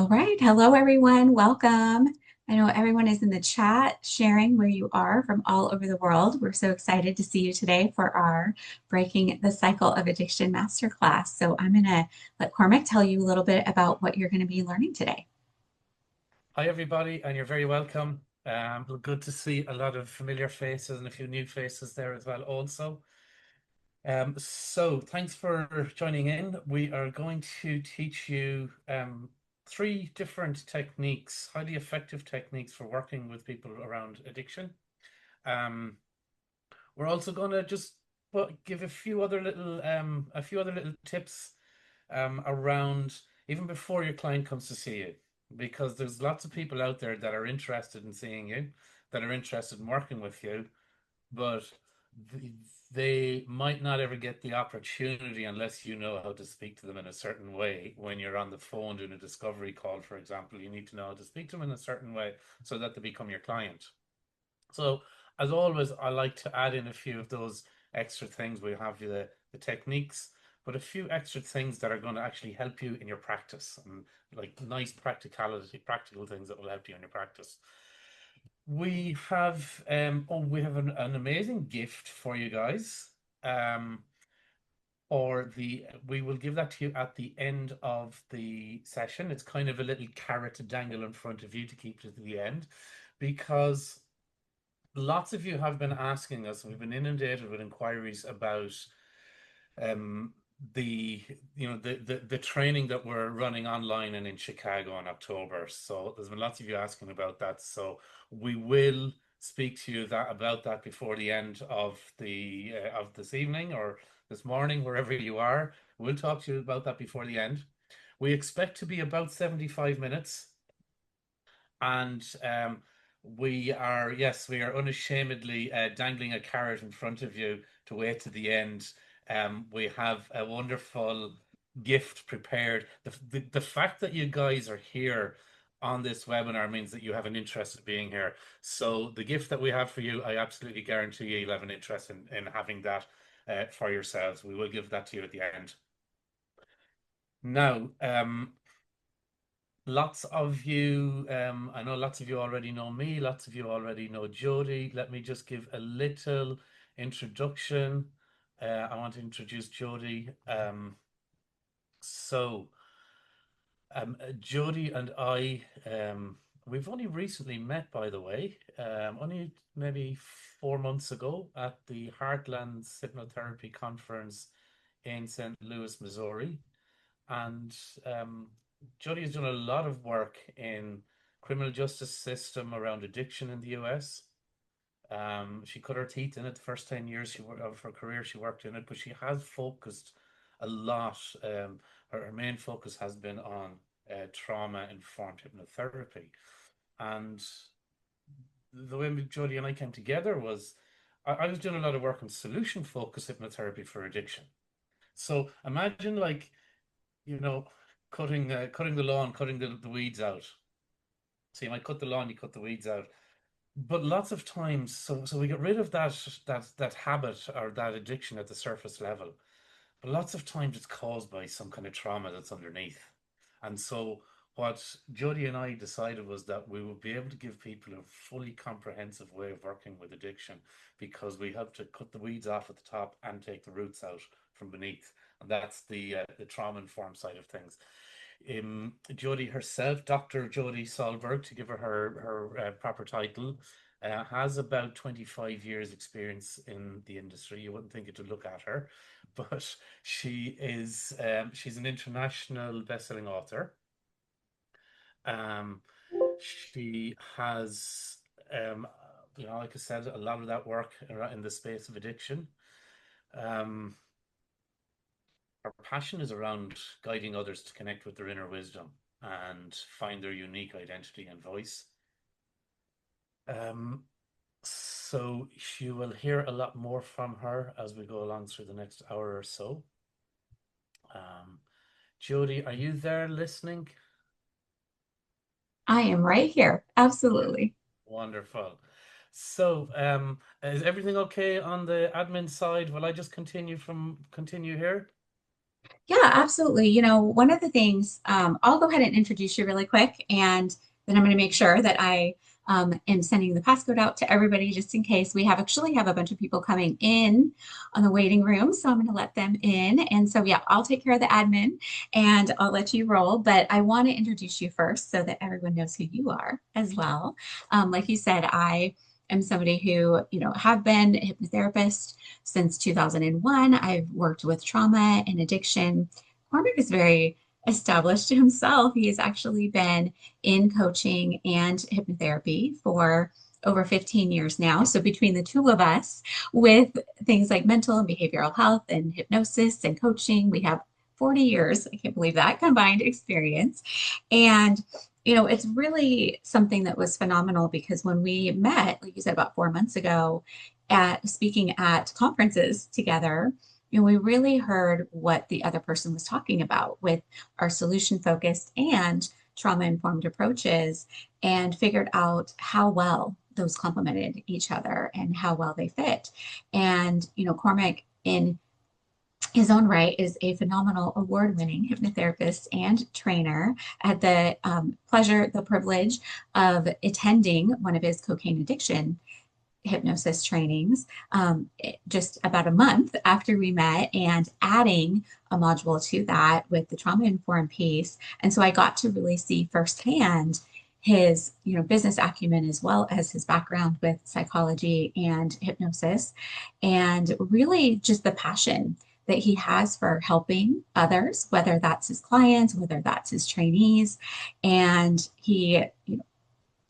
All right. Hello, everyone. Welcome. I know everyone is in the chat sharing where you are from all over the world. We're so excited to see you today for our Breaking the Cycle of Addiction masterclass. So I'm going to let Cormac tell you a little bit about what you're going to be learning today. Hi, everybody, and you're very welcome. Good to see a lot of familiar faces and a few new faces there as well, also. So thanks for joining in. We are going to teach you three different techniques, highly effective techniques for working with people around addiction. Um, we're also going to just give a few other little tips around even before your client comes to see you, because there's lots of people out there that are interested in seeing you, that are interested in working with you, but they might not ever get the opportunity unless you know how to speak to them in a certain way. When you're on the phone doing a discovery call, for example, you need to know how to speak to them in a certain way so that they become your client. So, as always, I like to add in a few of those extra things. We have the techniques, but a few extra things that are going to actually help you in your practice, and like nice practical things that will help you in your practice. We have an amazing gift for you guys. Um, or we will give that to you at the end of the session. It's kind of a little carrot to dangle in front of you to keep to the end, because lots of you have been asking us, and we've been inundated with inquiries about um, the the training that we're running online and in Chicago in October. So there's been lots of you asking about that. So we will speak to you about that before the end of this evening or this morning, wherever you are. We'll talk to you about that before the end. We expect to be about 75 minutes. And we are unashamedly dangling a carrot in front of you to wait to the end. We have a wonderful gift prepared. The fact that you guys are here on this webinar means that you have an interest in being here. So the gift that we have for you, I absolutely guarantee you'll have an interest in having that for yourselves. We will give that to you at the end. Now, I know lots of you already know me, lots of you already know Jodie. Let me just give a little introduction. I want to introduce Jodie. So, Jodie and we've only recently met, by the way, only maybe 4 months ago at the Heartland's Hypnotherapy Conference in St. Louis, Missouri. And Jodie has done a lot of work in criminal justice system around addiction in the US. She cut her teeth in it the first 10 years of her career. She worked in it, but she has focused a lot. Her main focus has been on trauma-informed hypnotherapy. And the way Jodie and I came together was I was doing a lot of work on solution-focused hypnotherapy for addiction. So imagine, like, you know, cutting the lawn, cutting the weeds out. So you might cut the lawn, you cut the weeds out. But lots of times, so we get rid of that habit or that addiction at the surface level. But lots of times it's caused by some kind of trauma that's underneath. And so what Jodie and I decided was that we would be able to give people a fully comprehensive way of working with addiction, because we have to cut the weeds off at the top and take the roots out from beneath. And that's the trauma informed side of things. Jodie herself, Dr. Jodie Solberg, to give her proper title, has about 25 years experience in the industry. You wouldn't think it to look at her, but she's an international best-selling author. Um, she has, um, like I said, a lot of that work in the space of addiction. Um, Her passion is around guiding others to connect with their inner wisdom and find their unique identity and voice. Um, so you will hear a lot more from her as we go along through the next hour or so. Jodie, are you there listening? I am right here. Absolutely. Wonderful. So, is everything okay on the admin side? Will I just continue here? Yeah, absolutely. One of the things, I'll go ahead and introduce you really quick, and then I'm going to make sure that I am sending the passcode out to everybody just in case. We have a bunch of people coming in on the waiting room, so I'm going to let them in. And so, yeah, I'll take care of the admin and I'll let you roll. But I want to introduce you first so that everyone knows who you are as well. Like you said, I am somebody who, have been a hypnotherapist since 2001. I've worked with trauma and addiction. Cormac is very established himself. He's actually been in coaching and hypnotherapy for over 15 years now. So between the two of us, with things like mental and behavioral health and hypnosis and coaching, we have 40 years, I can't believe that, combined experience. And it's really something that was phenomenal because when we met, like you said, about 4 months ago, at speaking at conferences together, we really heard what the other person was talking about with our solution focused and trauma informed approaches and figured out how well those complemented each other and how well they fit. And, Cormac, in his own right, is a phenomenal award winning hypnotherapist and trainer. I had the privilege of attending one of his cocaine addiction hypnosis trainings just about a month after we met and adding a module to that with the trauma informed piece. And so I got to really see firsthand his business acumen as well as his background with psychology and hypnosis, and really just the passion that he has for helping others, whether that's his clients, whether that's his trainees. And he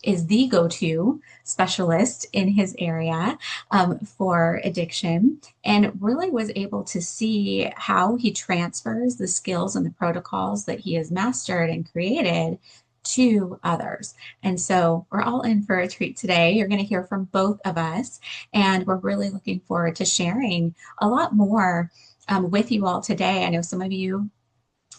is the go-to specialist in his area for addiction, and really was able to see how he transfers the skills and the protocols that he has mastered and created to others. And so we're all in for a treat today. You're going to hear from both of us, and we're really looking forward to sharing a lot more with you all today. I know some of you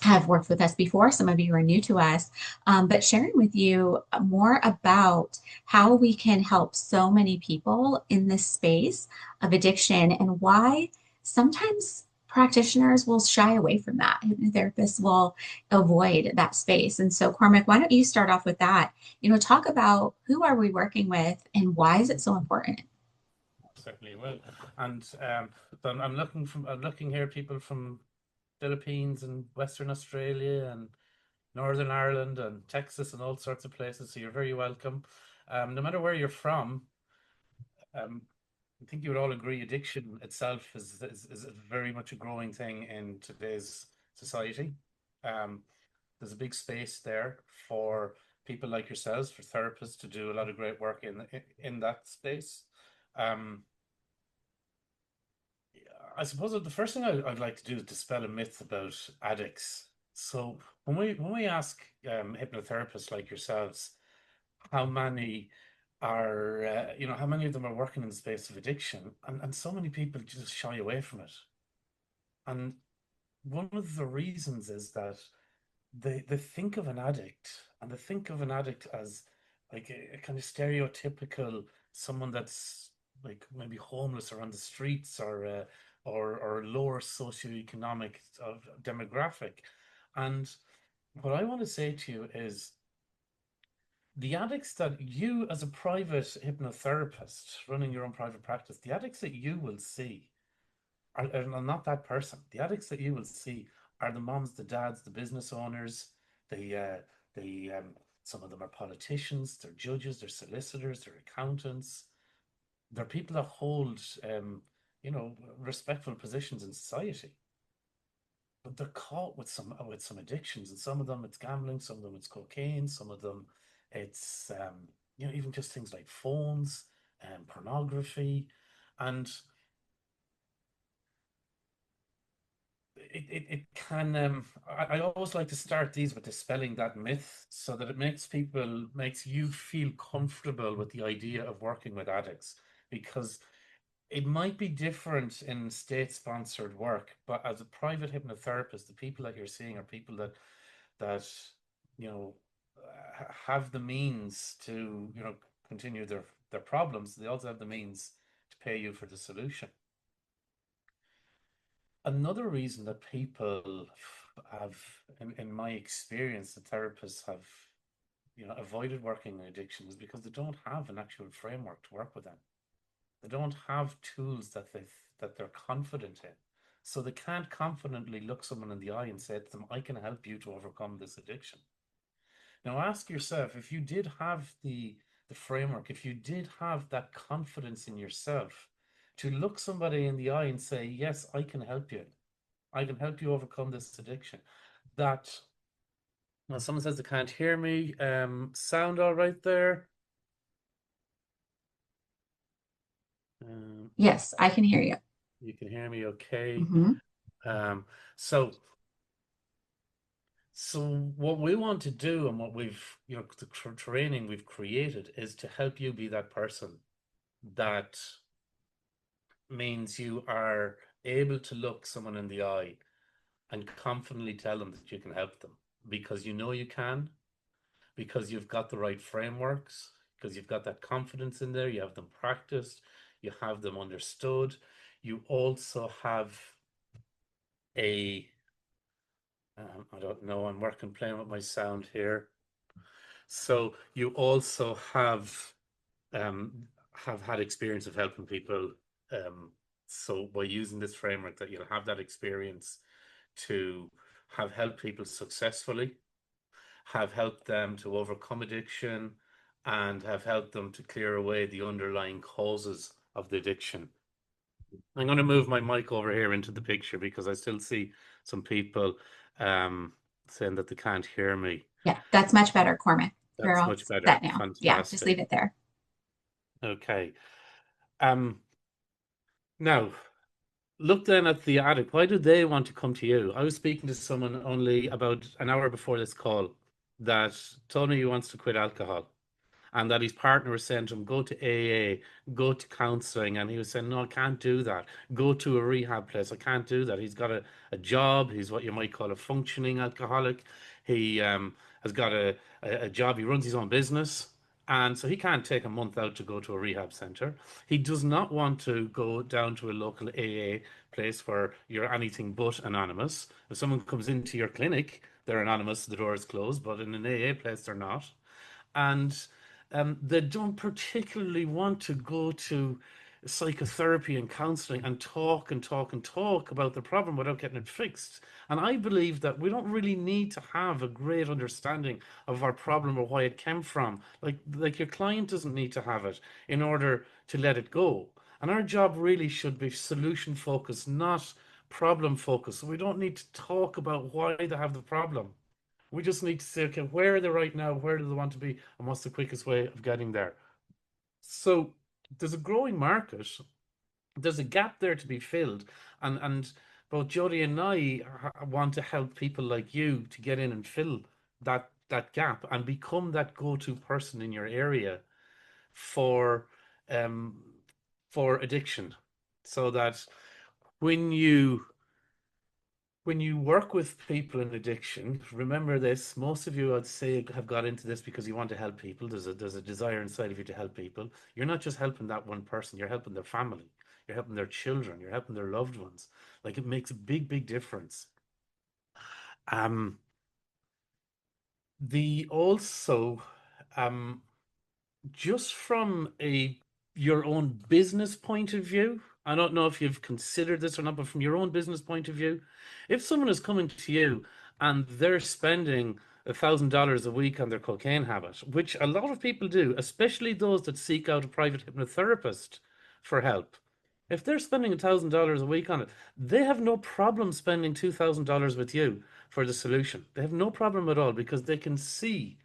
have worked with us before. Some of you are new to us, but sharing with you more about how we can help so many people in this space of addiction and why sometimes practitioners will shy away from that. Hypnotherapists will avoid that space. And so, Cormac, why don't you start off with that? Talk about who are we working with and why is it so important? Certainly will. And so I'm looking here, people from Philippines and Western Australia and Northern Ireland and Texas and all sorts of places. So you're very welcome. No matter where you're from, um, I think you would all agree addiction itself is very much a growing thing in today's society. Um, there's a big space there for people like yourselves, for therapists to do a lot of great work in that space. Um, I suppose the first thing I'd like to do is dispel a myth about addicts. So when we ask hypnotherapists like yourselves, how many how many of them are working in the space of addiction, and so many people just shy away from it. And one of the reasons is that they think of an addict, and they think of an addict as like a kind of stereotypical someone that's like maybe homeless or on the streets or lower socioeconomic demographic. And what I want to say to you is the addicts that you, as a private hypnotherapist running your own private practice, the addicts that you will see are not that person. The addicts that you will see are the moms, the dads, the business owners, the some of them are politicians, they're judges, they're solicitors, they're accountants, they're people that hold respectful positions in society. But they're caught with some addictions, and some of them it's gambling, some of them it's cocaine, some of them it's even just things like phones and pornography. And it can I always like to start these with dispelling that myth so that it makes you feel comfortable with the idea of working with addicts, because it might be different in state sponsored work, but as a private hypnotherapist, the people that you're seeing are people that you know have the means to continue their problems. They also have the means to pay you for the solution. Another reason that people have, in my experience, the therapists have, avoided working in addiction is because they don't have an actual framework to work with them. They don't have tools that they're confident in. So they can't confidently look someone in the eye and say to them, I can help you to overcome this addiction. Now ask yourself, if you did have the framework, if you did have that confidence in yourself to look somebody in the eye and say, yes, I can help you. I can help you overcome this addiction. That Well, someone says they can't hear me. Sound all right there? Um, Yes, I can hear you. you can hear me okay. Hmm. Um, so so what we want to do and what we've, the training we've created is to help you be that person. That means you are able to look someone in the eye and confidently tell them that you can help them because you know you can, because you've got the right frameworks, because you've got that confidence in there, you have them practiced, you have them understood. You also have a, I don't know, I'm working playing with my sound here. So you also um, have had experience of helping people. Um, so by using this framework, that you'll have that experience to have helped people successfully, have helped them to overcome addiction, and have helped them to clear away the underlying causes of the addiction. I'm going to move my mic over here into the picture because I still see some people um, saying that they can't hear me. Yeah, that's much better, Cormac. You're That's all much better. set now. Yeah, just Fantastic. leave it there. Okay. Um, Now, look then at the addict. Why do they want to come to you? I was speaking to someone only about an hour before this call that told me he wants to quit alcohol, and that his partner was saying to him, go to AA, go to counseling. And he was saying, no, I can't do that. Go to a rehab place. I can't do that. He's got a job. He's what you might call a functioning alcoholic. He has got a job. He runs his own business. And so he can't take a month out to go to a rehab center. He does not want to go down to a local AA place where you're anything but anonymous. If someone comes into your clinic, they're anonymous, the door is closed, but in an AA place, they're not. And they don't particularly want to go to psychotherapy and counseling and talk and talk and talk about the problem without getting it fixed. And I believe that we don't really need to have a great understanding of our problem or why it came from. Like your client doesn't need to have it in order to let it go. And our job really should be solution focused, not problem focused. So we don't need to talk about why they have the problem. We just need to say, okay, where are they right now? Where do they want to be? And what's the quickest way of getting there? So there's a growing market. There's a gap there to be filled. And both Jodie and I want to help people like you to get in and fill that gap and become that go-to person in your area for um for addiction. So that when you work with people in addiction, remember this, most of you, I'd say, have got into this because you want to help people. There's a desire inside of you to help people. You're not just helping that one person, you're helping their family, you're helping their children, you're helping their loved ones. Like it makes a big, big difference. Um, the also um just from a your own business point of view, I don't know if you've considered this or not, but from your own business point of view, if someone is coming to you and they're spending $1,000 a week on their cocaine habit, which a lot of people do, especially those that seek out a private hypnotherapist for help. If they're spending $1,000 a week on it, they have no problem spending $2,000 with you for the solution. They have no problem at all because they can see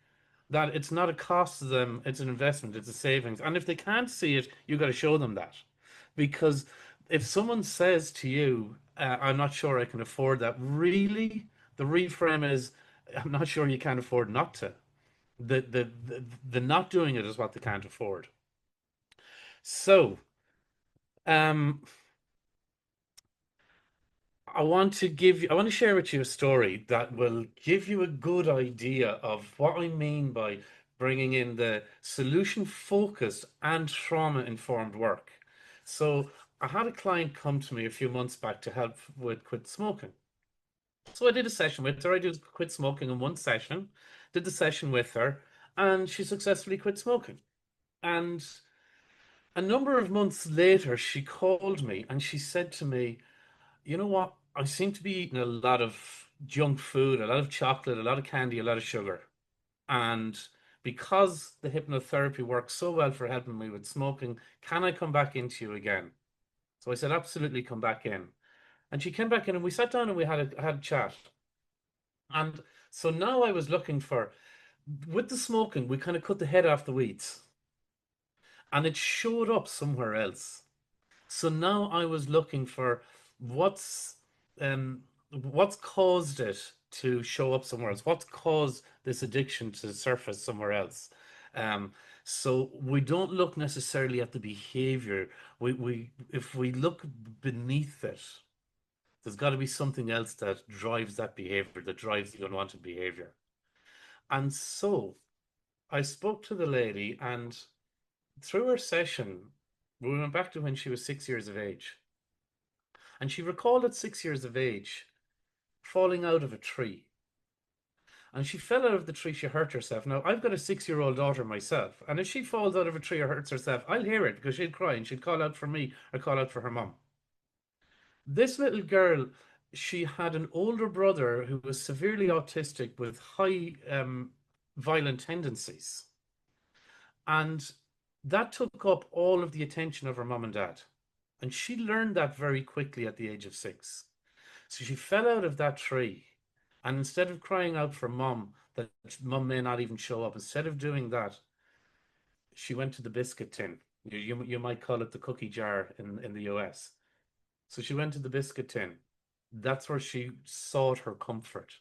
that it's not a cost to them, it's an investment, it's a savings. And if they can't see it, you got to show them that. Because if someone says to you, I'm not sure I can afford that, really, the reframe is, I'm not sure you can't afford not to. The not doing it is what they can't afford. So, um, I want to share with you a story that will give you a good idea of what I mean by bringing in the solution focused and trauma informed work. So I had a client come to me a few months back to help with quit smoking. So I did a session with her. I did quit smoking in one session, did the session with her, and she successfully quit smoking. And a number of months later, she called me and she said to me, you know what? I seem to be eating a lot of junk food, a lot of chocolate, a lot of candy, a lot of sugar. And because the hypnotherapy works so well for helping me with smoking, can I come back into you again? So I said, absolutely, come back in. And she came back in and we sat down and we had a chat. And so now I was looking for, with the smoking, we kind of cut the head off the weeds and it showed up somewhere else. So now I was looking for what's what's caused it to show up somewhere else. What's caused this addiction to surface somewhere else? Um, so we don't look necessarily at the behavior. We if we look beneath it, there's got to be something else that drives that behavior, that drives the unwanted behavior. And so I spoke to the lady, and through her session, we went back to when she was 6 years of age. And she recalled at 6 years of age falling out of a tree. And she fell out of the tree, she hurt herself. Now, I've got a 6 year old daughter myself, and if she falls out of a tree or hurts herself, I'll hear it because she'd cry and she'd call out for me or call out for her mum. This little girl, she had an older brother who was severely autistic with high violent tendencies. And that took up all of the attention of her mum and dad. And she learned that very quickly at the age of 6. So she fell out of that tree. And instead of crying out for mum, that mum may not even show up, instead of doing that, she went to the biscuit tin. You might call it the cookie jar in the US. So she went to the biscuit tin. That's where she sought her comfort.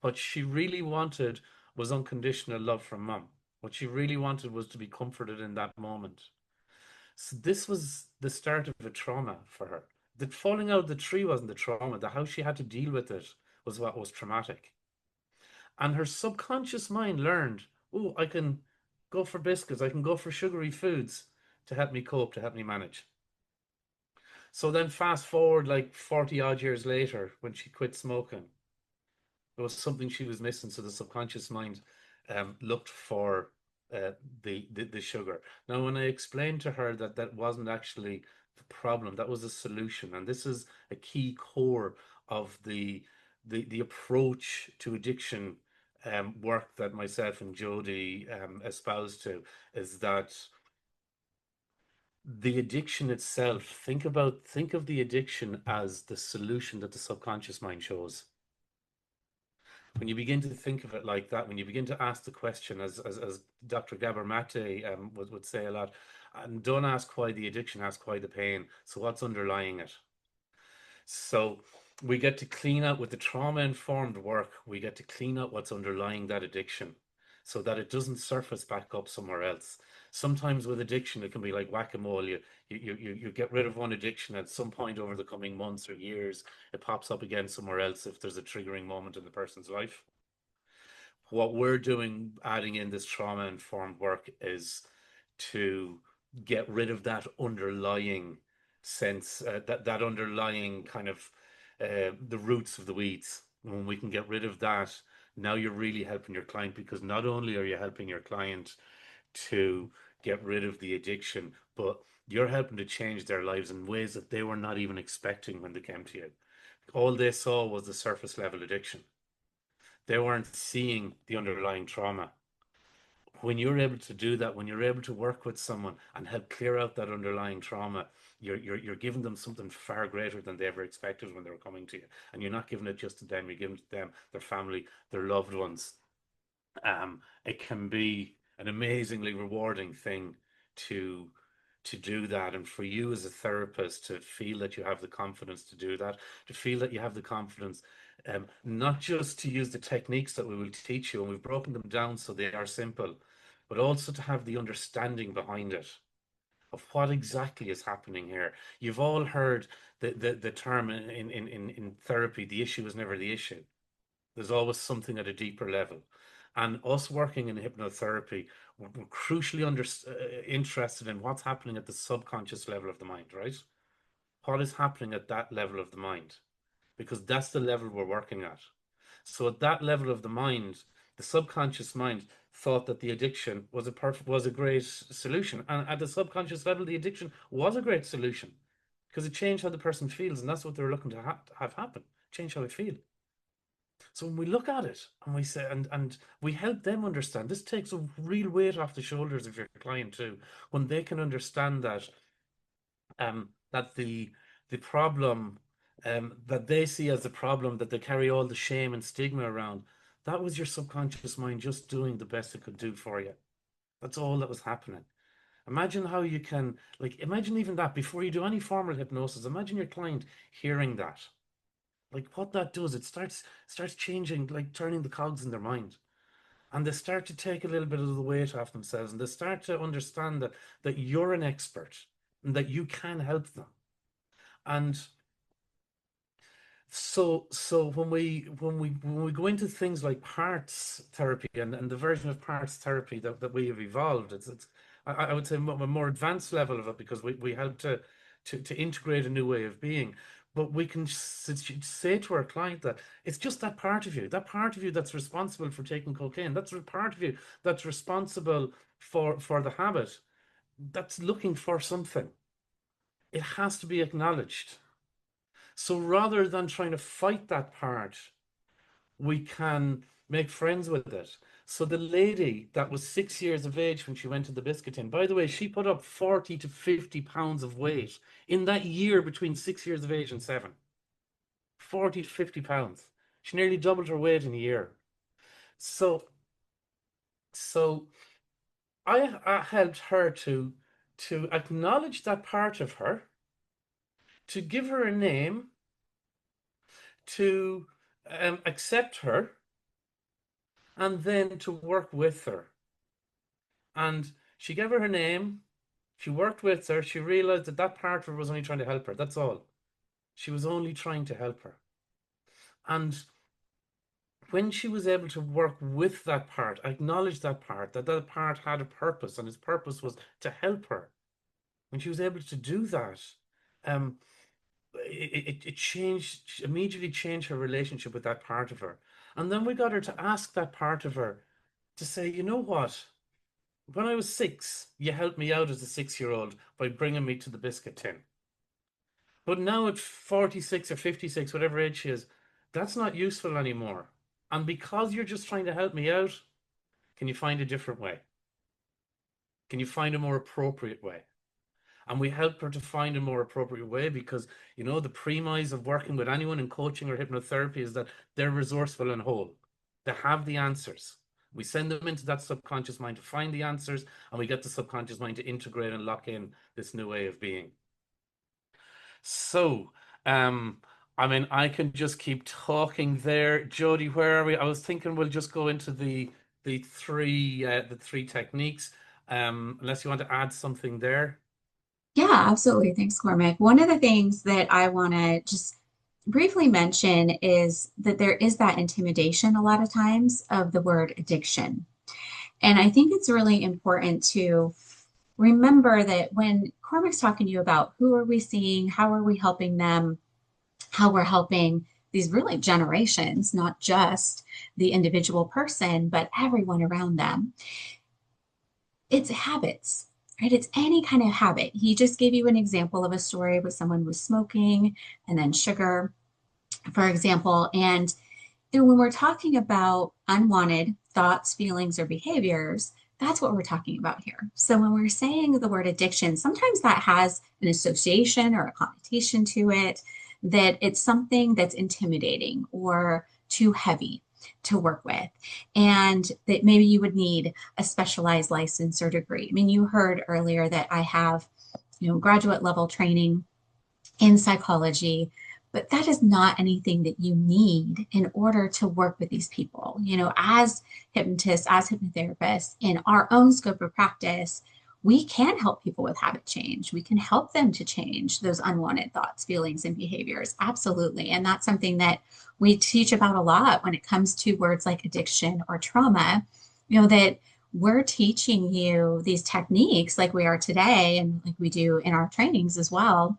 What she really wanted was unconditional love from mum. What she really wanted was to be comforted in that moment. So this was the start of a trauma for her. The falling out of the tree wasn't the trauma. The how she had to deal with it was what was traumatic. And her subconscious mind learned, oh, I can go for biscuits, I can go for sugary foods to help me cope, to help me manage. So then fast forward like 40 odd years later when she quit smoking, there was something she was missing. So the subconscious mind looked for uh, the sugar. Now, when I explained to her that that wasn't actually the problem, that was a solution, and this is a key core of the approach to addiction work that myself and Jodie espouse to, is that the addiction itself, think of the addiction as the solution that the subconscious mind shows. When you begin to think of it like that, when you begin to ask the question, as Dr. Gabor Maté would say a lot, and don't ask why the addiction, ask why the pain. So what's underlying it? So we get to clean out with the trauma-informed work, we get to clean out what's underlying that addiction so that it doesn't surface back up somewhere else. Sometimes with addiction, it can be like whack-a-mole. You get rid of one addiction at some point over the coming months or years, it pops up again somewhere else if there's a triggering moment in the person's life. What we're doing, adding in this trauma-informed work, is to get rid of that underlying sense, that underlying kind of the roots of the weeds. When we can get rid of that, now you're really helping your client, because not only are you helping your client to get rid of the addiction, but you're helping to change their lives in ways that they were not even expecting when they came to you. All they saw was the surface level addiction. They weren't seeing the underlying trauma. When you're able to do that, when you're able to work with someone and help clear out that underlying trauma, you're giving them something far greater than they ever expected when they were coming to you. And you're not giving it just to them, you're giving it to them, their family, their loved ones. It can be an amazingly rewarding thing to do that, and for you as a therapist to feel that you have the confidence to do that, to feel that you have the confidence, not just to use the techniques that we will teach you, and we've broken them down so they are simple, but also to have the understanding behind it of what exactly is happening here. You've all heard the term in therapy, the issue is never the issue. There's always something at a deeper level. And us working in hypnotherapy, we're crucially interested in what's happening at the subconscious level of the mind, right? what is happening at that level of the mind, because that's the level we're working at. So at that level of the mind, the subconscious mind thought that the addiction was a great solution, and at the subconscious level, the addiction was a great solution because it changed how the person feels, and that's what they're looking to have happen. Change how I feel. So when we look at it and we say, and we help them understand, this takes a real weight off the shoulders of your client too, when they can understand that the problem that they see as a problem, that they carry all the shame and stigma around, that was your subconscious mind just doing the best it could do for you. That's all that was happening. Imagine how you can, like, imagine even that before you do any formal hypnosis. Imagine your client hearing that. Like what that does, it starts changing, like turning the cogs in their mind. And they start to take a little bit of the weight off themselves, and they start to understand that you're an expert and that you can help them. And so when we go into things like parts therapy and the version of parts therapy that we have evolved, it's I would say a more advanced level of it, because we help to integrate a new way of being. But we can say to our client that it's just that part of you that's responsible for taking cocaine. That's a part of you that's responsible for the habit, that's looking for something. It has to be acknowledged. So rather than trying to fight that part, we can make friends with it. So the lady that was 6 years of age when she went to the biscuit tin, by the way, she put up 40 to 50 pounds of weight in that year between 6 years of age and seven. 40 to 50 pounds. She nearly doubled her weight in a year. So so I helped her to acknowledge that part of her, to give her a name, to accept her, and then to work with her. And she gave her her name. She worked with her. She realized that that part of her was only trying to help her. That's all. She was only trying to help her. And when she was able to work with that part, acknowledge that part, that that part had a purpose, and its purpose was to help her. When she was able to do that, um, it changed, immediately changed her relationship with that part of her. And then we got her to ask that part of her to say, you know what? When I was six, you helped me out as a 6-year-old by bringing me to the biscuit tin. But now at 46 or 56, whatever age she is, that's not useful anymore. And because you're just trying to help me out, can you find a different way? Can you find a more appropriate way? And we help her to find a more appropriate way because, the premise of working with anyone in coaching or hypnotherapy is that they're resourceful and whole. They have the answers. We send them into that subconscious mind to find the answers, and we get the subconscious mind to integrate and lock in this new way of being. So, I mean, I can just keep talking there. Jodie, where are we? I was thinking we'll just go into the three techniques. Unless you want to add something there. Yeah, absolutely. Thanks, Cormac. One of the things that I want to just briefly mention is that there is that intimidation a lot of times of the word addiction. And I think it's really important to remember that when Cormac's talking to you about who are we seeing, how are we helping them, how we're helping these really generations, not just the individual person, but everyone around them, it's habits, right? It's any kind of habit. He just gave you an example of a story where someone was smoking and then sugar, for example. And when we're talking about unwanted thoughts, feelings, or behaviors, that's what we're talking about here. So when we're saying the word addiction, sometimes that has an association or a connotation to it, that it's something that's intimidating or too heavy to work with, and that maybe you would need a specialized license or degree. I mean, you heard earlier that I have, graduate level training in psychology, but that is not anything that you need in order to work with these people. As hypnotists, as hypnotherapists, in our own scope of practice, we can help people with habit change. We can help them to change those unwanted thoughts, feelings, and behaviors. Absolutely. And that's something that we teach about a lot when it comes to words like addiction or trauma, that we're teaching you these techniques like we are today and like we do in our trainings as well,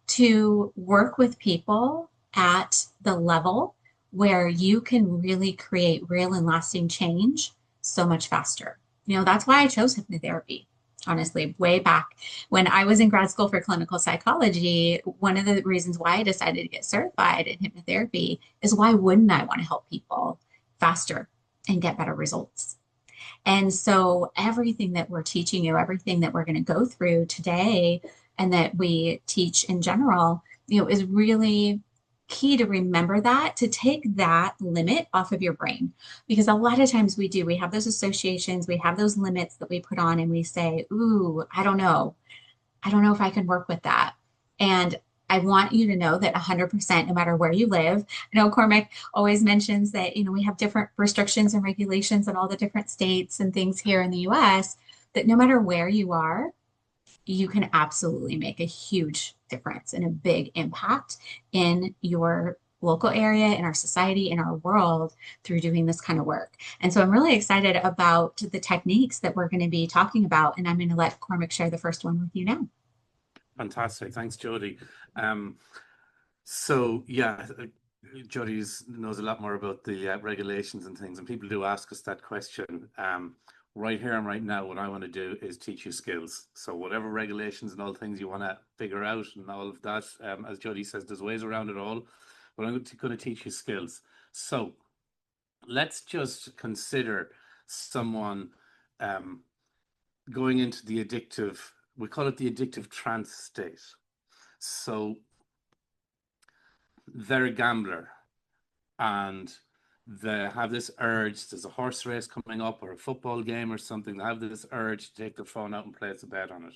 to work with people at the level where you can really create real and lasting change so much faster. That's why I chose hypnotherapy. Honestly, way back when I was in grad school for clinical psychology, one of the reasons why I decided to get certified in hypnotherapy is why wouldn't I want to help people faster and get better results? And so everything that we're teaching you, everything that we're going to go through today and that we teach in general, is really key to remember that, to take that limit off of your brain. Because a lot of times we have those associations, we have those limits that we put on and we say, ooh, I don't know. I don't know if I can work with that. And I want you to know that 100%, no matter where you live, I know Cormac always mentions that, we have different restrictions and regulations in all the different states and things here in the US, that no matter where you are, you can absolutely make a huge difference and a big impact in your local area, in our society, in our world through doing this kind of work. And so I'm really excited about the techniques that we're going to be talking about. And I'm going to let Cormac share the first one with you now. Fantastic. Thanks, Jodie. So yeah, Jodie knows a lot more about the regulations and things, and people do ask us that question. Right here and right now, what I want to do is teach you skills. So whatever regulations and all things you want to figure out and all of that, as Jodie says, there's ways around it all, but I'm going to teach you skills. So let's just consider someone going into the addictive, we call it the addictive trance state. So they're a gambler and they have this urge. There's a horse race coming up or a football game or something. They have this urge to take their phone out and place a bet on it.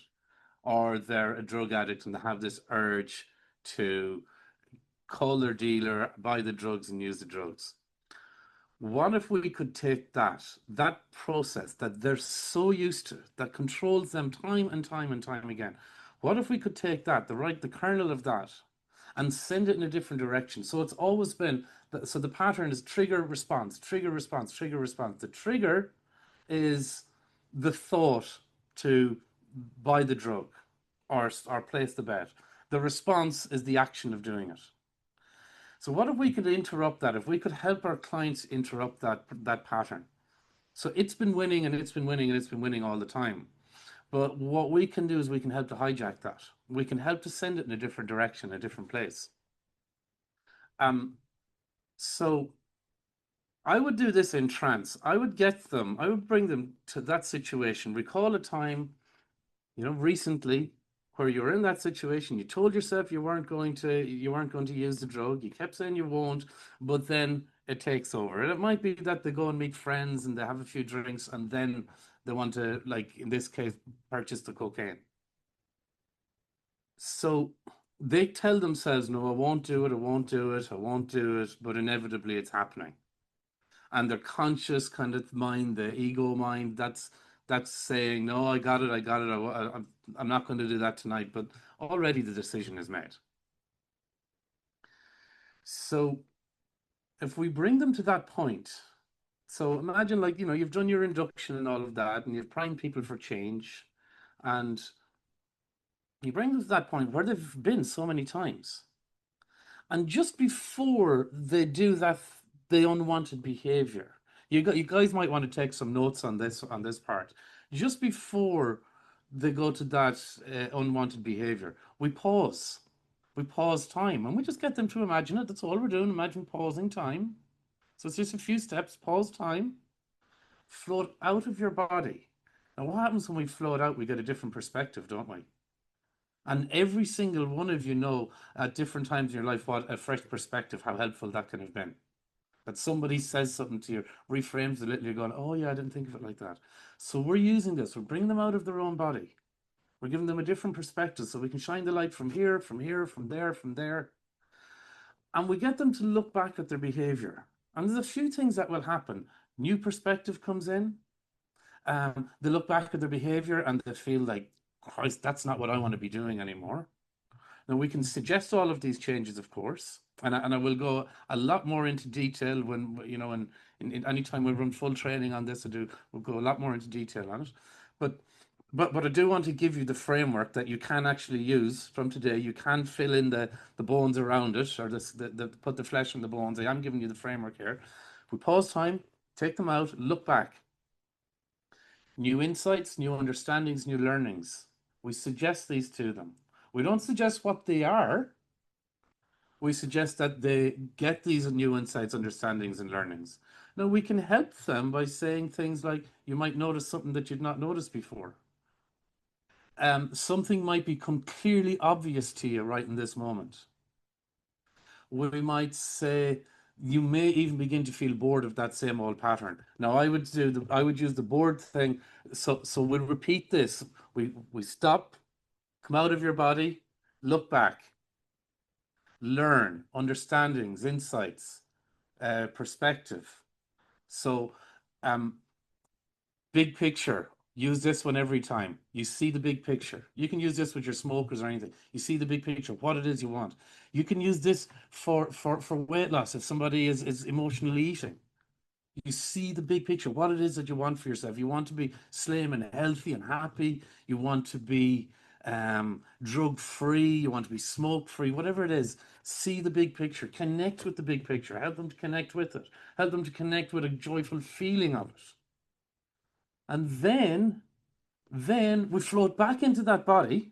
Or they're a drug addict and they have this urge to call their dealer, buy the drugs and use the drugs. What if we could take that process that they're so used to, that controls them time and time and time again? What if we could take the kernel of that, and send it in a different direction? So it's always been, so the pattern is trigger, response, trigger, response, trigger, response. The trigger is the thought to buy the drug or place the bet. The response is the action of doing it. So what if we could interrupt that? If we could help our clients interrupt that pattern. So it's been winning and it's been winning and it's been winning all the time. But what we can do is we can help to hijack that. We can help to send it in a different direction, a different place. So I would do this in trance. I would bring them to that situation. Recall a time, recently where you were in that situation. You told yourself you weren't going to use the drug. You kept saying you won't, but then it takes over. And it might be that they go and meet friends and they have a few drinks and then they want to, like in this case, purchase the cocaine. So they tell themselves, no, I won't do it, I won't do it, I won't do it, but inevitably it's happening. And their conscious kind of mind, the ego mind, that's saying, no, I got it, I'm not going to do that tonight, but already the decision is made. So if we bring them to that point, so imagine like, you've done your induction and all of that, and you've primed people for change, and you bring them to that point where they've been so many times. And just before they do that, the unwanted behavior, you guys might want to take some notes on this part. Just before they go to that unwanted behavior, we pause. We pause time, and we just get them to imagine it. That's all we're doing. Imagine pausing time. So it's just a few steps. Pause time. Float out of your body. Now, what happens when we float out? We get a different perspective, don't we? And every single one of you know at different times in your life what a fresh perspective, how helpful that can have been. That somebody says something to you, reframes a little, you're going, oh yeah, I didn't think of it like that. So we're using this, we're bringing them out of their own body. We're giving them a different perspective so we can shine the light from here, from here, from there, from there. And we get them to look back at their behavior. And there's a few things that will happen. New perspective comes in. They look back at their behavior and they feel like, Christ, that's not what I want to be doing anymore. Now, we can suggest all of these changes, of course, and I will go a lot more into detail when, in any time we run full training on this, we'll go a lot more into detail on it. But but I do want to give you the framework that you can actually use from today. You can fill in the bones around it, or put the flesh on the bones. I am giving you the framework here. We pause time, take them out, look back. New insights, new understandings, new learnings. We suggest these to them. We don't suggest what they are. We suggest that they get these new insights, understandings, and learnings. Now, we can help them by saying things like, you might notice something that you'd not noticed before. Something might become clearly obvious to you right in this moment. We might say, you may even begin to feel bored of that same old pattern. Now, I would use the bored thing. So we'll repeat this. We stop, come out of your body, look back, learn understandings, insights, perspective. So, um, big picture. Use this one every time. You see the big picture. You can use this with your smokers or anything. You see the big picture, what it is you want. You can use this for weight loss if somebody is emotionally eating. You see the big picture, what it is that you want for yourself. You want to be slim and healthy and happy. You want to be drug free. You want to be smoke free, whatever it is. See the big picture. Connect with the big picture. Help them to connect with it. Help them to connect with a joyful feeling of it. And then we float back into that body.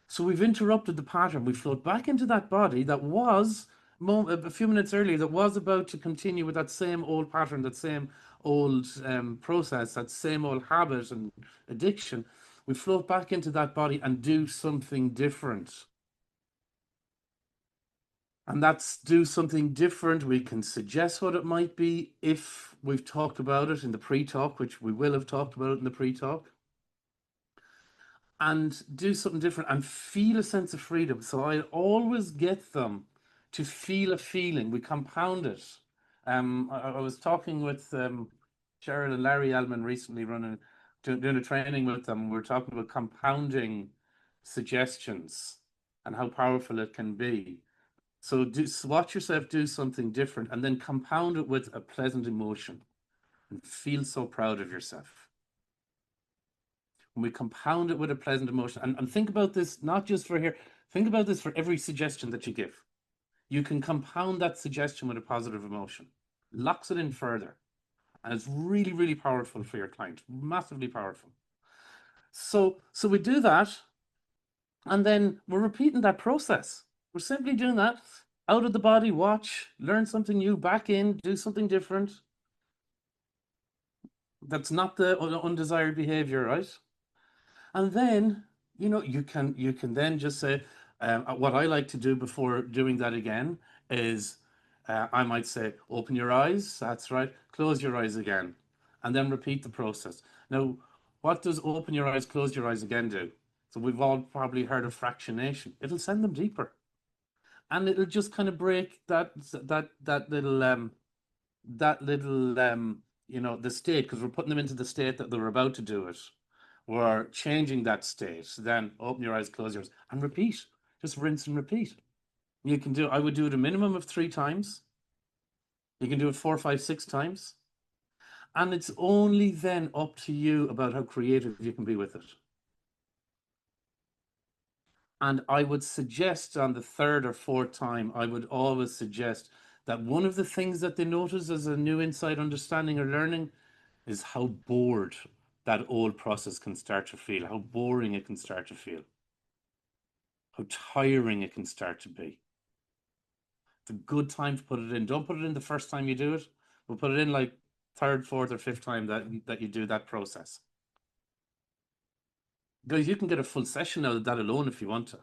So we've interrupted the pattern. We float back into that body that was a few minutes earlier, that was about to continue with that same old pattern, that same old process, that same old habit and addiction. We float back into that body and do something different. And that's do something different. We can suggest what it might be if we've talked about it in the pre-talk, which we will have talked about it in the pre-talk, and do something different and feel a sense of freedom. So I always get them to feel a feeling. We compound it. I was talking with Cheryl and Larry Elman recently, doing a training with them. We were talking about compounding suggestions and how powerful it can be. So watch yourself do something different and then compound it with a pleasant emotion and feel so proud of yourself. When we compound it with a pleasant emotion, and think about this not just for here, think about this for every suggestion that you give. You can compound that suggestion with a positive emotion, locks it in further, and it's really, really powerful for your client, massively powerful. So we do that, and then we're repeating that process. We're simply doing that out of the body, watch, learn something new, back in, do something different. That's not the undesired behavior, right? And then, you can then just say, what I like to do before doing that again is I might say, open your eyes. That's right. Close your eyes again. And then repeat the process. Now, what does open your eyes, close your eyes again do? So we've all probably heard of fractionation. It'll send them deeper. And it'll just kind of break that little the state, because we're putting them into the state that they're about to do it. We're changing that state. Then open your eyes, close yours, and repeat. Just rinse and repeat. I would do it a minimum of 3 times. You can do it 4, 5, 6 times. And it's only then up to you about how creative you can be with it. And I would suggest on the third or fourth time, I would always suggest that one of the things that they notice as a new insight, understanding, or learning is how bored that old process can start to feel, how boring it can start to feel, how tiring it can start to be. It's a good time to put it in. Don't put it in the first time you do it, but put it in like third, fourth, or fifth time that you do that process. Guys, you can get a full session out of that alone if you want to.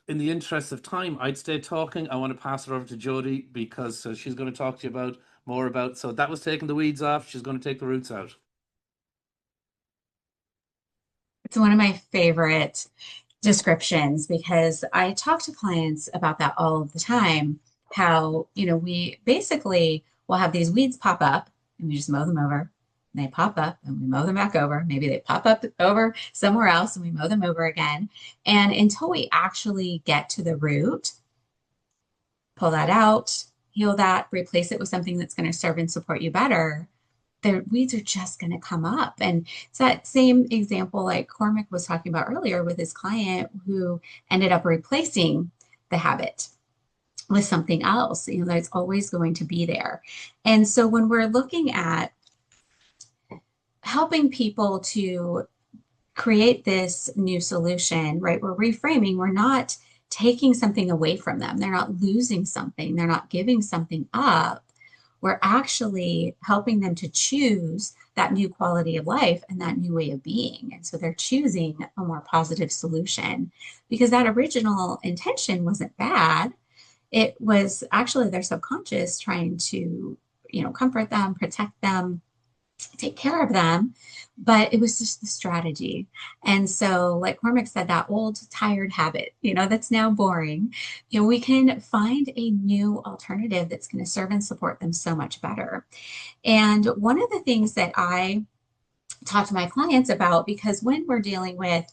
In the interest of time, I'd stay talking. I want to pass it over to Jodie because she's going to talk to you more about. So that was taking the weeds off. She's going to take the roots out. It's one of my favorite descriptions because I talk to clients about that all of the time. How, we basically will have these weeds pop up and we just mow them over. And they pop up and we mow them back over. Maybe they pop up over somewhere else and we mow them over again. And until we actually get to the root, pull that out, heal that, replace it with something that's going to serve and support you better, the weeds are just going to come up. And it's that same example like Cormac was talking about earlier with his client who ended up replacing the habit with something else, that's always going to be there. And so when we're looking at helping people to create this new solution, right? We're reframing, we're not taking something away from them. They're not losing something, they're not giving something up. We're actually helping them to choose that new quality of life and that new way of being. And so they're choosing a more positive solution because that original intention wasn't bad. It was actually their subconscious trying to, comfort them, protect them, take care of them, but it was just the strategy. And so, like Cormac said, that old tired habit, that's now boring, we can find a new alternative that's going to serve and support them so much better. And one of the things that I talk to my clients about, because when we're dealing with,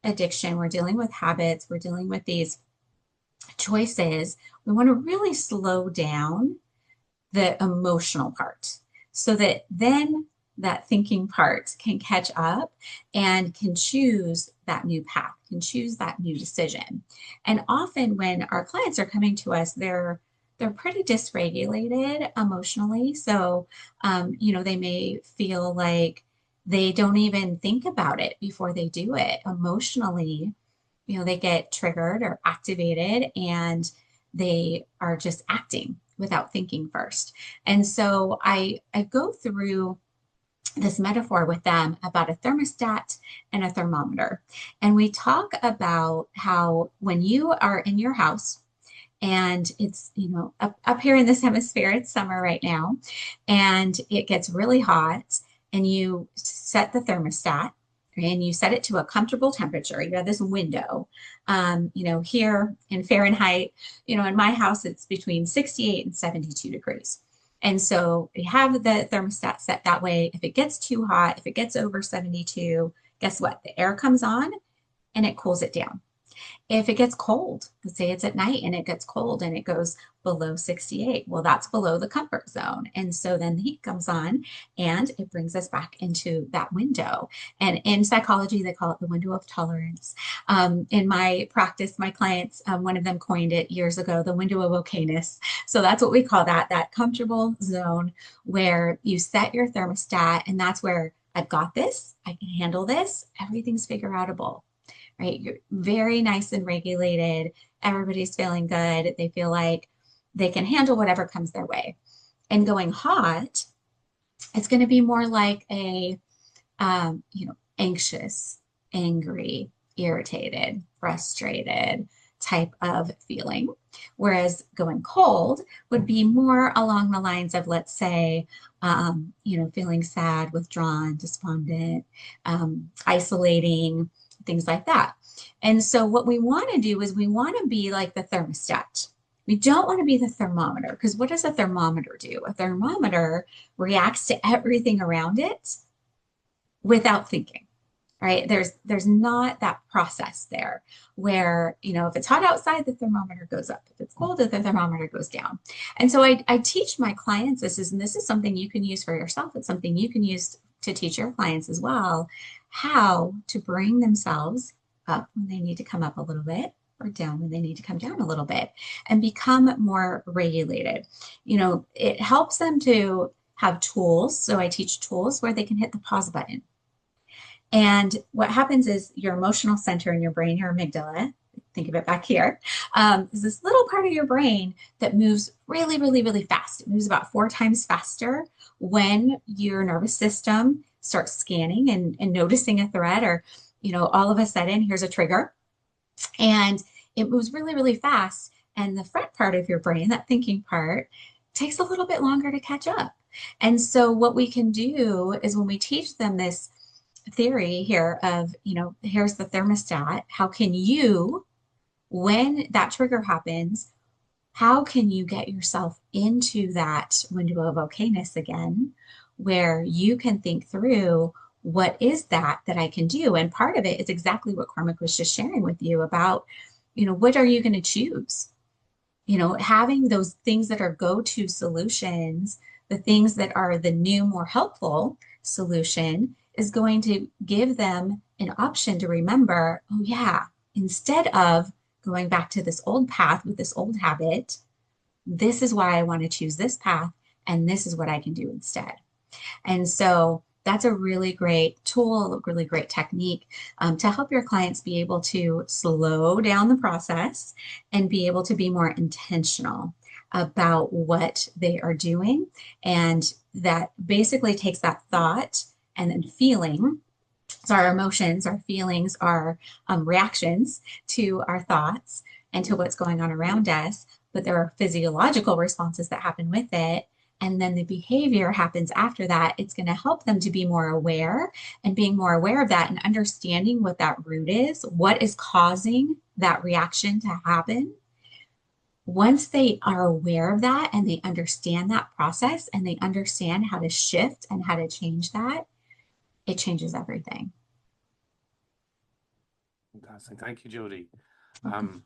addiction, we're dealing with habits, we're dealing with these choices, we want to really slow down the emotional part so that then that thinking part can catch up and can choose that new path, can choose that new decision. And often when our clients are coming to us, they're pretty dysregulated emotionally. So, they may feel like they don't even think about it before they do it. Emotionally, they get triggered or activated and they are just acting without thinking first. And so I go through this metaphor with them about a thermostat and a thermometer. And we talk about how when you are in your house and it's, up here in this hemisphere, it's summer right now, and it gets really hot and you set the thermostat and you set it to a comfortable temperature. You have this window, here in Fahrenheit, in my house, it's between 68 and 72 degrees. And so we have the thermostat set that way. If it gets too hot, if it gets over 72, guess what? The air comes on and it cools it down. If it gets cold, let's say it's at night and it gets cold and it goes below 68, well, that's below the comfort zone. And so then the heat comes on and it brings us back into that window. And in psychology, they call it the window of tolerance. In my practice, my clients, one of them coined it years ago, the window of okayness. So that's what we call that comfortable zone where you set your thermostat, and that's where I've got this, I can handle this, everything's figure outable. Right? You're very nice and regulated. Everybody's feeling good. They feel like they can handle whatever comes their way. And going hot, it's going to be more like a, anxious, angry, irritated, frustrated type of feeling. Whereas going cold would be more along the lines of, let's say, feeling sad, withdrawn, despondent, isolating, things like that. And so what we want to do is we want to be like the thermostat. We don't want to be the thermometer, because what does a thermometer do? A thermometer reacts to everything around it without thinking, right? There's not that process there where, if it's hot outside, the thermometer goes up. If it's cold, the thermometer goes down. And so I teach my clients and this is something you can use for yourself. It's something you can use to teach your clients as well, how to bring themselves up when they need to come up a little bit or down when they need to come down a little bit and become more regulated. It helps them to have tools. So I teach tools where they can hit the pause button. And what happens is your emotional center in your brain, your amygdala, think of it back here, is this little part of your brain that moves really, really, really fast. It moves about 4 times faster when your nervous system starts scanning and noticing a threat, or, all of a sudden, here's a trigger. And it moves really, really fast. And the front part of your brain, that thinking part, takes a little bit longer to catch up. And so what we can do is when we teach them this theory here of, here's the thermostat, how can you, when that trigger happens, how can you get yourself into that window of okayness again, where you can think through what is that I can do? And part of it is exactly what Cormac was just sharing with you about, what are you going to choose? Having those things that are go-to solutions The things that are the new, more helpful solution is going to give them an option to remember, oh, yeah, instead of going back to this old path with this old habit, this is why I want to choose this path, and this is what I can do instead. And so that's a really great tool, a really great technique to help your clients be able to slow down the process and be able to be more intentional about what they are doing. And that basically takes that thought and then feeling. So our emotions, our feelings, our reactions to our thoughts and to what's going on around us, but there are physiological responses that happen with it. And then the behavior happens after that. It's going to help them to be more aware and being more aware of that and understanding what that root is, what is causing that reaction to happen. Once they are aware of that and they understand that process and they understand how to shift and how to change that, it changes everything. Fantastic. Thank you, Jodie. And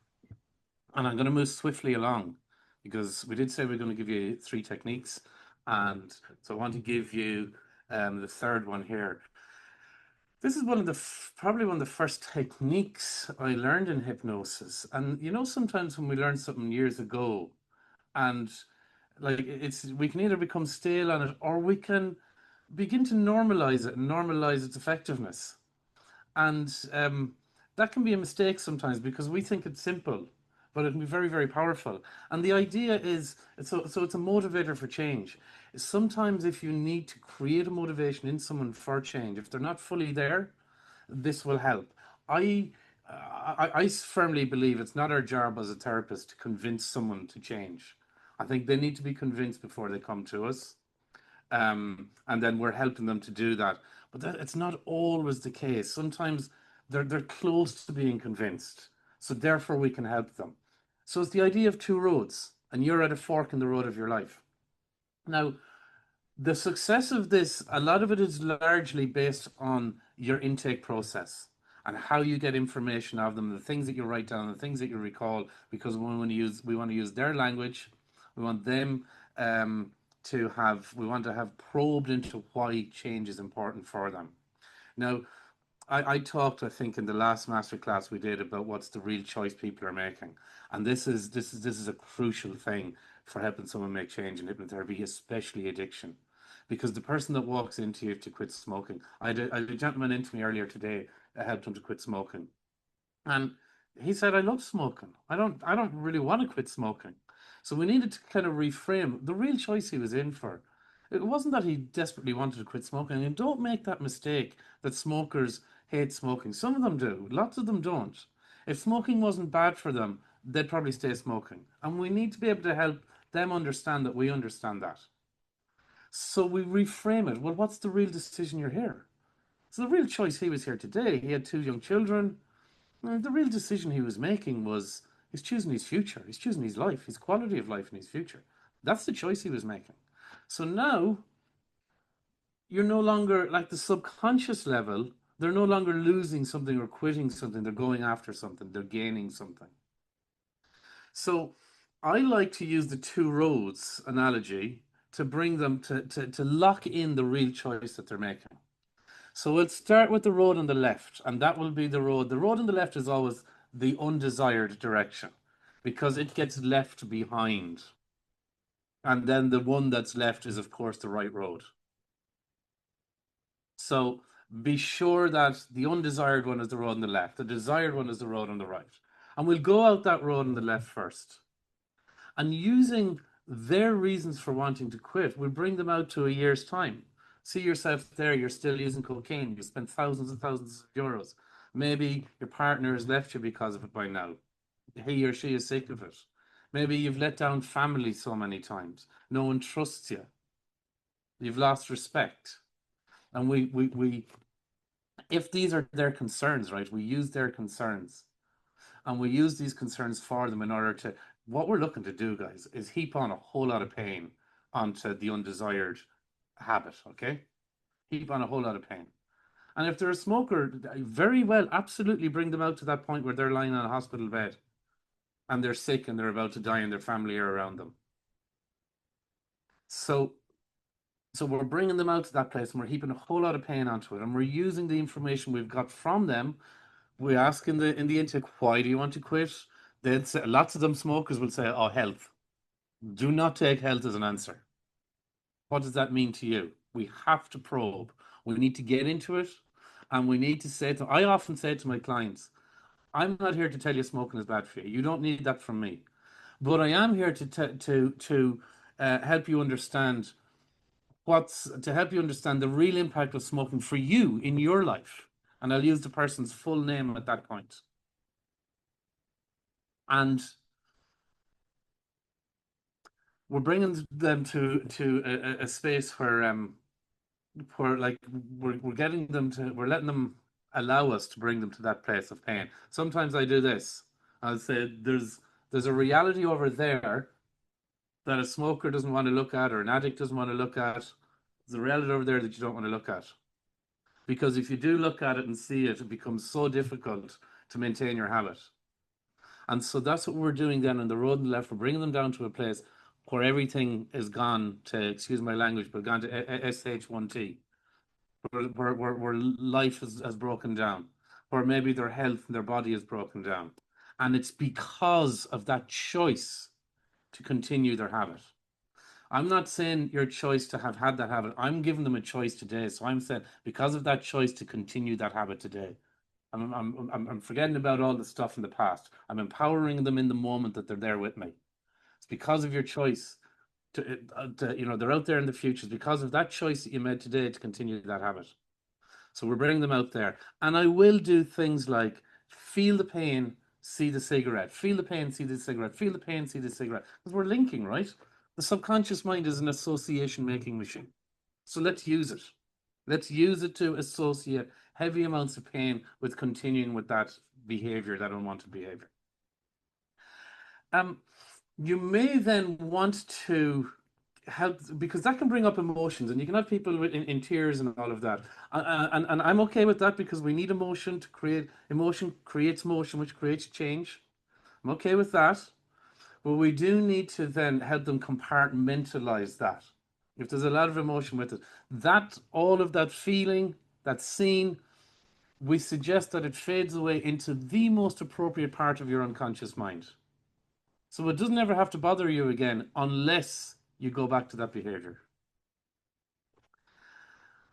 I'm going to move swiftly along because we did say we're going to give you 3 techniques. And so I want to give you the third one here. This is one of the probably one of the first techniques I learned in hypnosis. And you know, sometimes when we learn something years ago, and like we can either become stale on it or we can begin to normalize it and normalize its effectiveness. And that can be a mistake sometimes because we think it's simple, but it can be very, very powerful. And the idea is, so it's a motivator for change. Sometimes if you need to create a motivation in someone for change, if they're not fully there, this will help. I, I firmly believe it's not our job as a therapist to convince someone to change. I think they need to be convinced before they come to us. And then we're helping them to do that. But it's not always the case. Sometimes they're close to being convinced, so therefore we can help them. So it's the idea of 2 roads, and you're at a fork in the road of your life. Now, the success of this, a lot of it is largely based on your intake process and how you get information of them, the things that you write down, the things that you recall, because we want to use their language. We want them we want to have probed into why change is important for them. Now, I talked, I think, in the last masterclass we did about what's the real choice people are making, and this is a crucial thing for helping someone make change in hypnotherapy, especially addiction, because the person that walks into you to quit smoking, I had a gentleman into me earlier today. I helped him to quit smoking, and he said, I love smoking. I don't really want to quit smoking. So we needed to kind of reframe the real choice he was in for. It wasn't that he desperately wanted to quit smoking. And don't make that mistake that smokers hate smoking. Some of them do, lots of them don't. If smoking wasn't bad for them, they'd probably stay smoking. And we need to be able to help them understand that we understand that. So we reframe it. Well, what's the real decision you're here? So the real choice he was here today, he had 2 young children. The real decision he was making was he's choosing his future. He's choosing his life, his quality of life and his future. That's the choice he was making. So now you're no longer like the subconscious level. They're no longer losing something or quitting something. They're going after something. They're gaining something. So I like to use the 2 roads analogy to bring them to lock in the real choice that they're making. So we'll start with the road on the left, and that will be the road. The road on the left is always the undesired direction because it gets left behind. And then the one that's left is, of course, the right road. So be sure that the undesired one is the road on the left, the desired one is the road on the right. And we'll go out that road on the left first. And using their reasons for wanting to quit, we'll bring them out to a year's time. See yourself there, you're still using cocaine, you spent thousands and thousands of euros. Maybe your partner has left you because of it by now. He or she is sick of it. Maybe you've let down family so many times. No one trusts you. You've lost respect. And we if these are their concerns, right, we use their concerns. And we use these concerns for them in order to, what we're looking to do, guys, is heap on a whole lot of pain onto the undesired habit, okay? Heap on a whole lot of pain. And if they're a smoker, very well, absolutely bring them out to that point where they're lying on a hospital bed and they're sick and they're about to die and their family are around them. So So we're bringing them out to that place and we're heaping a whole lot of pain onto it. And we're using the information we've got from them. We ask in the intake, why do you want to quit? They'd say, lots of them smokers will say, oh, health. Do not take health as an answer. What does that mean to you? We have to probe. We need to get into it. And we need to say to, I often say to my clients, I'm not here to tell you smoking is bad for you. You don't need that from me. But I am here to help you understand to help you understand the real impact of smoking for you in your life. And I'll use the person's full name at that point. And we're bringing them to a space where like we're getting them to we're letting them allow us to bring them to that place of pain. Sometimes I do this. I'll say there's a reality over there that a smoker doesn't want to look at or an addict doesn't want to look at. There's a reality over there that you don't want to look at. Because if you do look at it and see it, it becomes so difficult to maintain your habit. And so that's what we're doing then on the road and the left. We're bringing them down to a place where everything is gone to, excuse my language, but gone to SH1T, where life has broken down, where maybe their health and their body is broken down. And it's because of that choice to continue their habit. I'm not saying your choice to have had that habit. I'm giving them a choice today. So I'm saying because of that choice to continue that habit today. I'm forgetting about all the stuff in the past. I'm empowering them in the moment that they're there with me. It's because of your choice they're out there in the future. It's because of that choice that you made today to continue that habit. So we're bringing them out there. And I will do things like feel the pain, see the cigarette, feel the pain, see the cigarette, feel the pain, see the cigarette. Because we're linking, right? The subconscious mind is an association making machine. So let's use it. Let's use it to associate heavy amounts of pain with continuing with that behavior, that unwanted behavior. Um, you may then want to help because that can bring up emotions, and you can have people in tears and all of that. And I'm okay with that because we need emotion to create emotion creates motion, which creates change. I'm okay with that, but we do need to then help them compartmentalize that. If there's a lot of emotion with it, that all of that feeling, that scene, we suggest that it fades away into the most appropriate part of your unconscious mind. So it doesn't ever have to bother you again unless you go back to that behavior.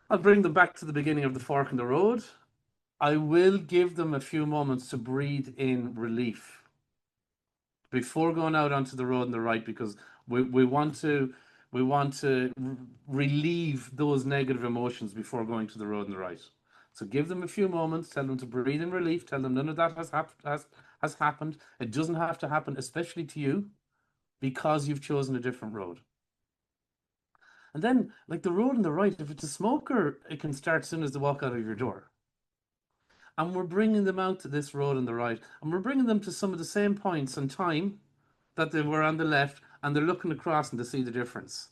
I'll bring them back to the beginning of the fork in the road. I will give them a few moments to breathe in relief before going out onto the road on the right because we want to relieve those negative emotions before going to the road on the right. So give them a few moments, tell them to breathe in relief, tell them none of that has happened. It doesn't have to happen, especially to you, because you've chosen a different road. And then, like the road on the right, if it's a smoker, it can start as soon as they walk out of your door. And we're bringing them out to this road on the right, and we're bringing them to some of the same points in time that they were on the left, and they're looking across and to see the difference.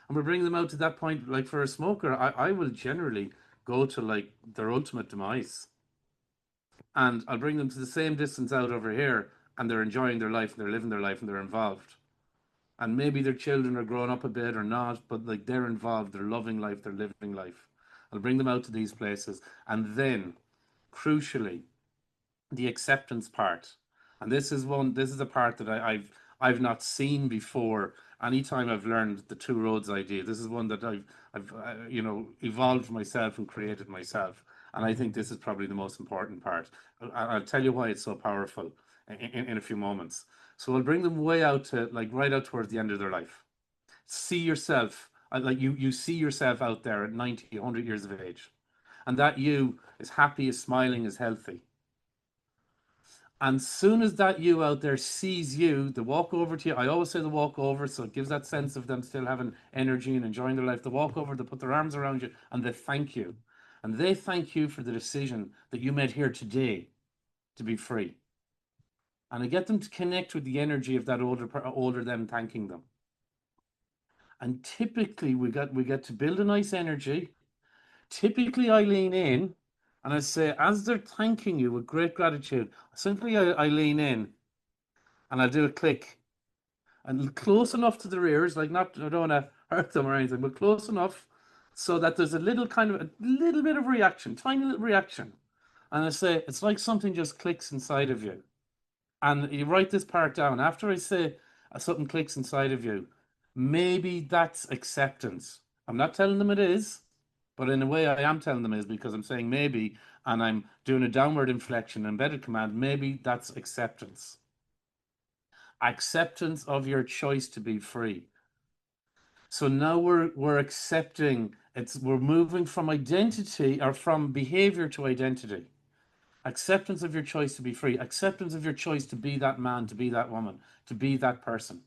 And we're bringing them out to that point. Like for a smoker, I will generally go to like their ultimate demise, and I'll bring them to the same distance out over here, and they're enjoying their life, and they're living their life, and they're involved. And maybe their children are growing up a bit or not, but like they're involved, they're loving life, they're living life. I'll bring them out to these places, and then, crucially, the acceptance part. And this is a part that I've not seen before. Anytime I've learned the two roads idea, this is one that I've evolved myself and created myself. And I think this is probably the most important part. I'll tell you why it's so powerful in a few moments. So I'll bring them way out to like right out towards the end of their life. See yourself, like you see yourself out there at 90, 100 years of age. And that you is happy, is smiling, is healthy. And soon as that you out there sees you, they walk over to you. I always say the walk over, so it gives that sense of them still having energy and enjoying their life. They walk over, they put their arms around you, and they thank you. And they thank you for the decision that you made here today to be free. And I get them to connect with the energy of that older them thanking them. And typically we get to build a nice energy. Typically I lean in and I say, as they're thanking you with great gratitude, simply I lean in and I'll do a click and close enough to their ears, like not I don't want to hurt them or anything, but close enough so that there's a little kind of a little bit of reaction, tiny little reaction. And I say it's like something just clicks inside of you. And you write this part down. After I say something clicks inside of you, maybe that's acceptance. I'm not telling them it is, but in a way I am telling them it is because I'm saying maybe, and I'm doing a downward inflection, embedded command. Maybe that's acceptance. Acceptance of your choice to be free. So now we're accepting we're moving from identity or from behavior to identity. Acceptance of your choice to be free, acceptance of your choice to be that man, to be that woman, to be that person.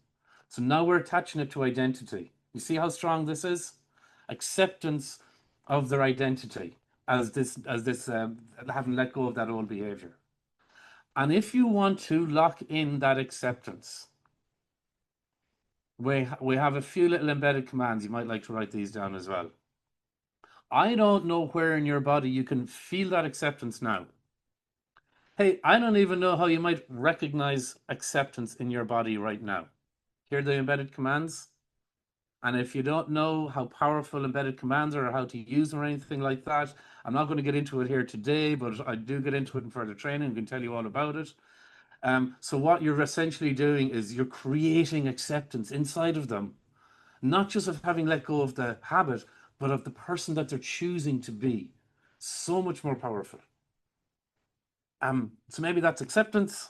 So now we're attaching it to identity. You see how strong this is? Acceptance of their identity as this having let go of that old behavior. And if you want to lock in that acceptance, we have a few little embedded commands. You might like to write these down as well. I don't know where in your body you can feel that acceptance now. Hey, I don't even know how you might recognize acceptance in your body right now. Hear the embedded commands? And if you don't know how powerful embedded commands are or how to use them or anything like that, I'm not going to get into it here today, but I do get into it in further training and can tell you all about it. So what you're essentially doing is you're creating acceptance inside of them, not just of having let go of the habit, but of the person that they're choosing to be. So much more powerful. So maybe that's acceptance.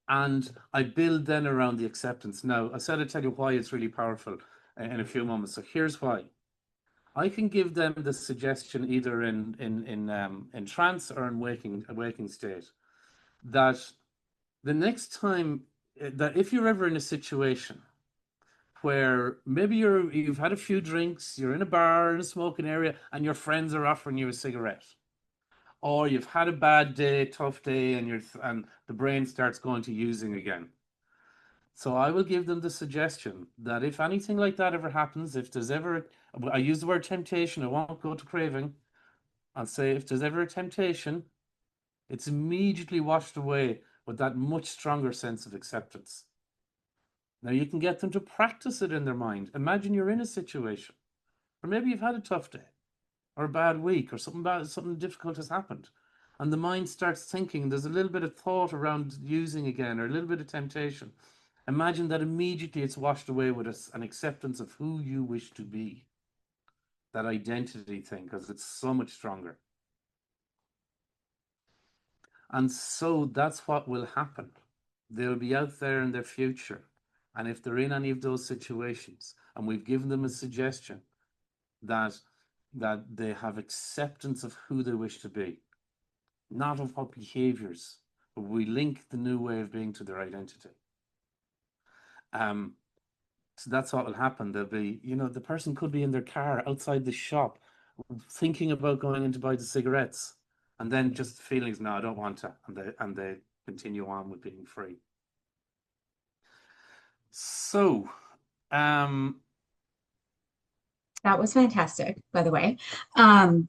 And I build then around the acceptance. Now, I said I'd tell you why it's really powerful in a few moments. So here's why. I can give them the suggestion either in trance or in waking state that the next time that if you're ever in a situation where maybe you've had a few drinks, you're in a bar in a smoking area, and your friends are offering you a cigarette, or you've had a bad day, tough day, and the brain starts going to using again. So I will give them the suggestion that if anything like that ever happens, if there's ever, I use the word temptation, I won't go to craving. I'll say if there's ever a temptation, it's immediately washed away with that much stronger sense of acceptance. Now you can get them to practice it in their mind. Imagine you're in a situation, or maybe you've had a tough day, or a bad week, or something difficult has happened. And the mind starts thinking, there's a little bit of thought around using again, or a little bit of temptation. Imagine that immediately it's washed away with an acceptance of who you wish to be. That identity thing, because it's so much stronger. And so that's what will happen. They'll be out there in their future. And if they're in any of those situations, and we've given them a suggestion that they have acceptance of who they wish to be, not of what behaviors, but we link the new way of being to their identity. So that's what will happen. They'll be, the person could be in their car outside the shop thinking about going in to buy the cigarettes, and then just feelings, no, I don't want to, and they continue on with being free. So, that was fantastic, by the way. And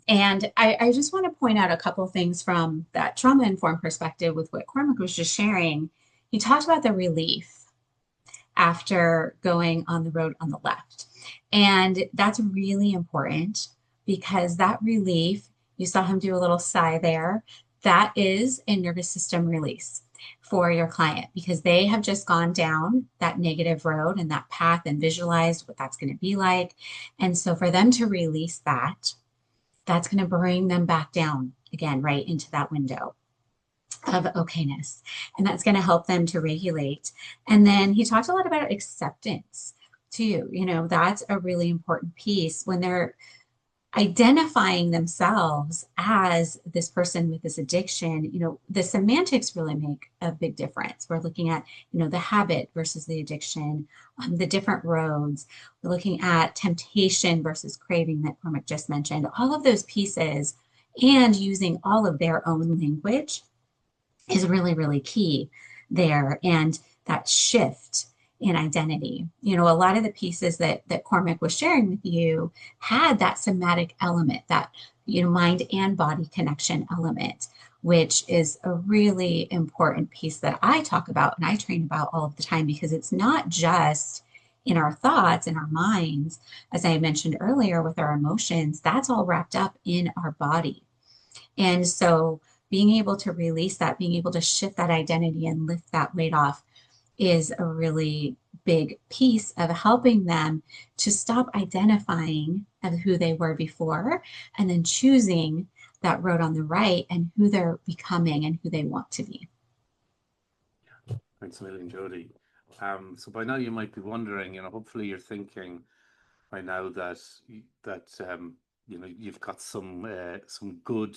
I just want to point out a couple things from that trauma-informed perspective with what Cormac was just sharing. He talked about the relief after going on the road on the left. And that's really important because that relief, you saw him do a little sigh there, that is a nervous system release for your client because they have just gone down that negative road and that path and visualized what that's going to be like. And so for them to release that, that's going to bring them back down again, right into that window of okayness. And that's going to help them to regulate. And then he talked a lot about acceptance too. That's a really important piece when they're identifying themselves as this person with this addiction. The semantics really make a big difference. We're looking at, the habit versus the addiction, the different roads. We're looking at temptation versus craving that Cormac just mentioned, all of those pieces, and using all of their own language is really, really key there. And that shift in identity. A lot of the pieces that Cormac was sharing with you had that somatic element, that, mind and body connection element, which is a really important piece that I talk about and I train about all of the time because it's not just in our thoughts, in our minds, as I mentioned earlier, with our emotions, that's all wrapped up in our body. And so being able to release that, being able to shift that identity and lift that weight off is a really big piece of helping them to stop identifying as who they were before and then choosing that road on the right and who they're becoming and who they want to be. Thanks a million, Jodie. So by now you might be wondering, hopefully you're thinking by now that you've got some good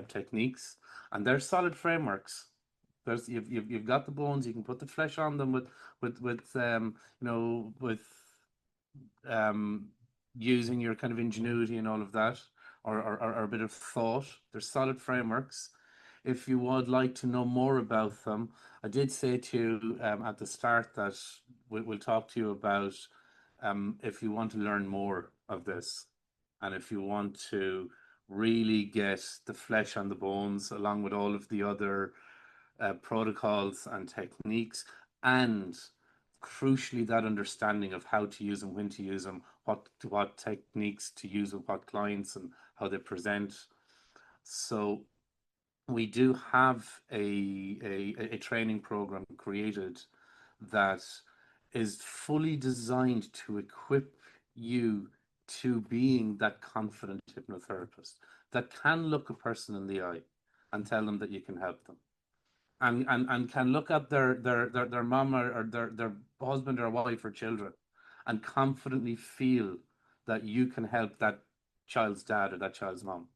techniques, and they're solid frameworks. You've got the bones. You can put the flesh on them with um, using your kind of ingenuity and all of that, or a bit of thought. They're solid frameworks. If you would like to know more about them, I did say to you at the start that we'll talk to you about if you want to learn more of this, and if you want to really get the flesh on the bones, along with all of the other protocols and techniques, and crucially that understanding of how to use them, when to use them, what techniques to use with what clients, and how they present. So we do have a training program created that is fully designed to equip you to being that confident hypnotherapist that can look a person in the eye and tell them that you can help them, and can look at their mom or their husband or wife or children and confidently feel that you can help that child's dad or that child's mom.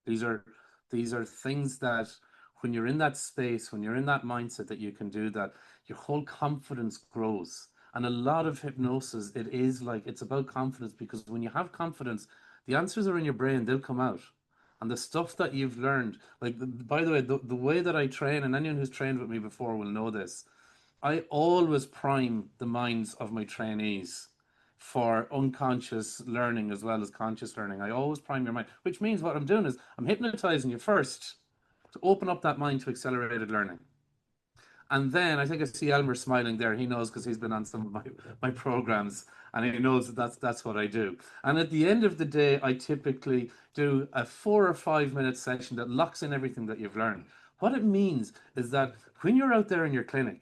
These are these are things that when you're in that space, when you're in that mindset that you can do that, your whole confidence grows. And a lot of hypnosis, it is like it's about confidence, because when you have confidence, the answers are in your brain, they'll come out. And the stuff that you've learned, like by the way, the way that I train, and anyone who's trained with me before will know this, I always prime the minds of my trainees for unconscious learning as well as conscious learning. I always prime your mind, which means what I'm doing is I'm hypnotizing you first to open up that mind to accelerated learning. And then I think I see Elmer smiling there. He knows because he's been on some of my programs, and he knows that that's what I do. And at the end of the day, I typically do a 4 or 5 minute session that locks in everything that you've learned. What it means is that when you're out there in your clinic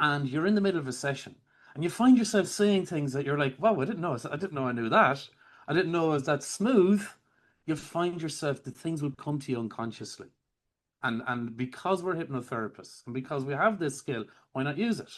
and you're in the middle of a session and you find yourself saying things that you're like, wow, I didn't know I knew that. I didn't know it was that smooth. You find yourself that things will come to you unconsciously. And because we're hypnotherapists and because we have this skill, why not use it?